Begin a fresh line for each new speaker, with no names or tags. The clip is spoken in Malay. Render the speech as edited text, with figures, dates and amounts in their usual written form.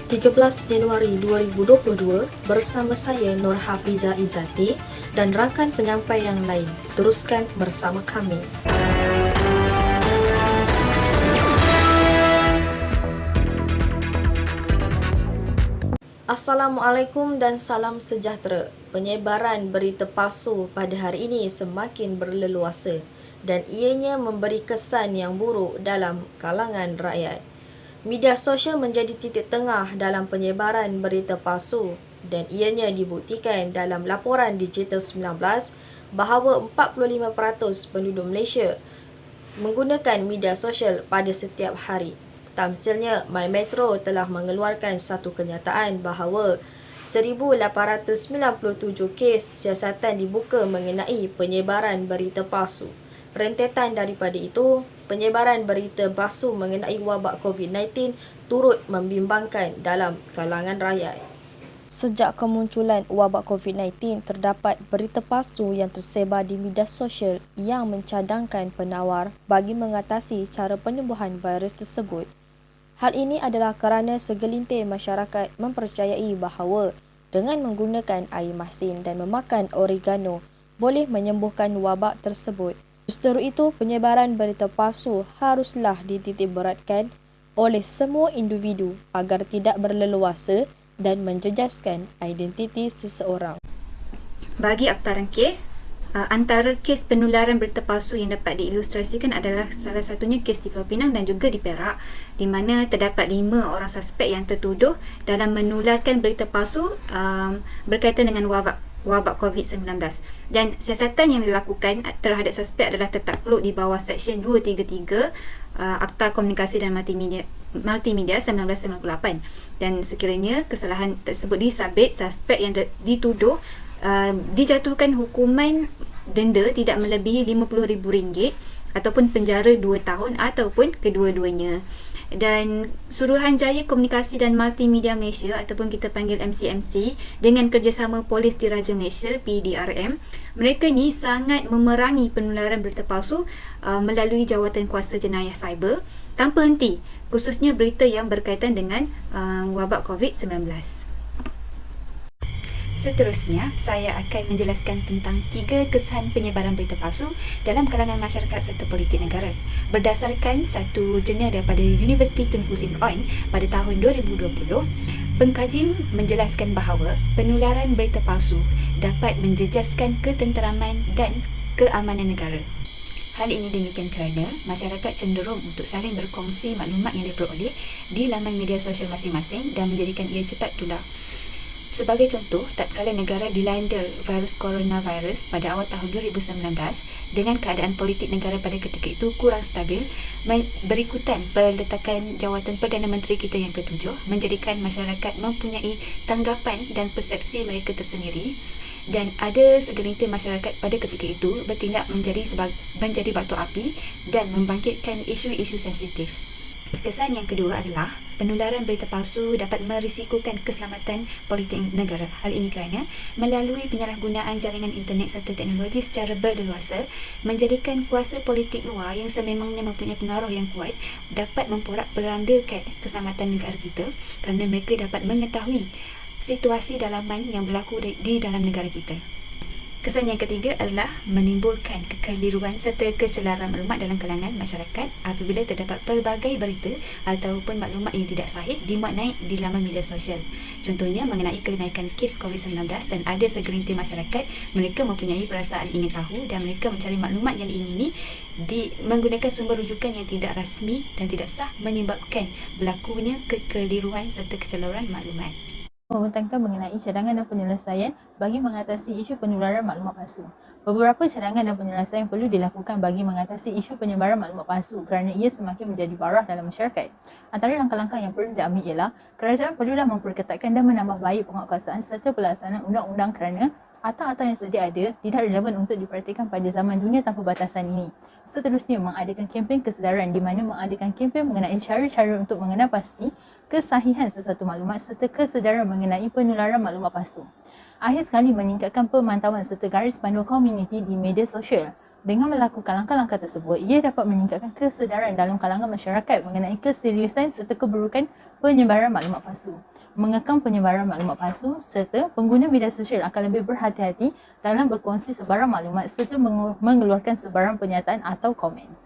13 Januari 2022 bersama saya Nur Hafiza Izzati dan rakan penyampai yang lain. Teruskan bersama kami. Assalamualaikum dan salam sejahtera. Penyebaran berita palsu pada hari ini semakin berleluasa dan ianya memberi kesan yang buruk dalam kalangan rakyat. Media sosial menjadi titik tengah dalam penyebaran berita palsu dan ianya dibuktikan dalam laporan Digital 19 bahawa 45% penduduk Malaysia menggunakan media sosial pada setiap hari. Tamsilnya, My Metro telah mengeluarkan satu kenyataan bahawa 1,897 kes siasatan dibuka mengenai penyebaran berita palsu. Rentetan daripada itu, penyebaran berita palsu mengenai wabak COVID-19 turut membimbangkan dalam kalangan rakyat. Sejak kemunculan wabak COVID-19, terdapat berita palsu yang tersebar di media sosial yang mencadangkan penawar bagi mengatasi cara penyembuhan virus tersebut. Hal ini adalah kerana segelintir masyarakat mempercayai bahawa dengan menggunakan air masin dan memakan oregano boleh menyembuhkan wabak tersebut. Justru itu, penyebaran berita palsu haruslah dititikberatkan oleh semua individu agar tidak berleluasa dan menjejaskan identiti seseorang.
Bagi aktaran kes, antara kes penularan berita palsu yang dapat diilustrasikan adalah salah satunya kes di Pulau Pinang dan juga di Perak, di mana terdapat 5 orang suspek yang tertuduh dalam menularkan berita palsu berkaitan dengan wabak COVID-19. Dan siasatan yang dilakukan terhadap suspek adalah tertakluk di bawah Seksyen 233 Akta Komunikasi dan Multimedia 1998. Dan sekiranya kesalahan tersebut disabit, suspek yang dituduh dijatuhkan hukuman denda tidak melebihi RM50,000 ataupun penjara 2 tahun ataupun kedua-duanya. Dan Suruhanjaya Komunikasi dan Multimedia Malaysia ataupun kita panggil MCMC dengan kerjasama Polis Diraja Malaysia PDRM, mereka ni sangat memerangi penularan berita palsu melalui jawatan kuasa jenayah cyber tanpa henti, khususnya berita yang berkaitan dengan wabak COVID-19. Seterusnya, saya akan menjelaskan tentang 3 kesan penyebaran berita palsu dalam kalangan masyarakat serta politik negara. Berdasarkan satu jurnal daripada Universiti Tun Hussein On pada tahun 2020, pengkaji menjelaskan bahawa penularan berita palsu dapat menjejaskan ketenteraman dan keamanan negara. Hal ini demikian kerana masyarakat cenderung untuk saling berkongsi maklumat yang diperoleh di laman media sosial masing-masing dan menjadikan ia cepat tular. Sebagai contoh, tatkala negara dilanda virus coronavirus pada awal tahun 2019 dengan keadaan politik negara pada ketika itu kurang stabil, berikutan peletakan jawatan Perdana Menteri kita yang ke-7 menjadikan masyarakat mempunyai tanggapan dan persepsi mereka tersendiri, dan ada segelintir masyarakat pada ketika itu bertindak menjadi batu api dan membangkitkan isu-isu sensitif. Kesan yang kedua adalah penularan berita palsu dapat merisikokan keselamatan politik negara. Hal ini kerana melalui penyalahgunaan jaringan internet serta teknologi secara berleluasa menjadikan kuasa politik luar yang sememangnya mempunyai pengaruh yang kuat dapat memporak-perandakan keselamatan negara kita kerana mereka dapat mengetahui situasi dalaman yang berlaku di dalam negara kita. Kesan yang ketiga adalah menimbulkan kekeliruan serta kecelaran maklumat dalam kalangan masyarakat apabila terdapat pelbagai berita ataupun maklumat yang tidak sahih dimuat naik di laman media sosial. Contohnya mengenai kenaikan kes COVID-19 dan ada segelintir masyarakat mereka mempunyai perasaan ingin tahu dan mereka mencari maklumat yang diingini menggunakan sumber rujukan yang tidak rasmi dan tidak sah menyebabkan berlakunya kekeliruan serta kecelaran maklumat.
Membentangkan mengenai cadangan dan penyelesaian bagi mengatasi isu penularan maklumat palsu. Beberapa cadangan dan penyelesaian perlu dilakukan bagi mengatasi isu penyebaran maklumat palsu kerana ia semakin menjadi barah dalam masyarakat. Antara langkah-langkah yang perlu diambil ialah kerajaan perlulah memperketatkan dan menambah baik penguatkuasaan serta pelaksanaan undang-undang kerana akta-akta yang sedia ada tidak relevan untuk dipraktikkan pada zaman dunia tanpa batasan ini. Seterusnya, mengadakan kempen kesedaran di mana mengadakan kempen mengenai cara-cara untuk mengenal pasti kesahihan sesuatu maklumat serta kesedaran mengenai penularan maklumat palsu. Akhir sekali, meningkatkan pemantauan serta garis panduan komuniti di media sosial. Dengan melakukan langkah-langkah tersebut, ia dapat meningkatkan kesedaran dalam kalangan masyarakat mengenai keseriusan serta keburukan penyebaran maklumat palsu. mengekang penyebaran maklumat palsu serta pengguna media sosial akan lebih berhati-hati dalam berkongsi sebarang maklumat serta mengeluarkan sebarang pernyataan atau komen.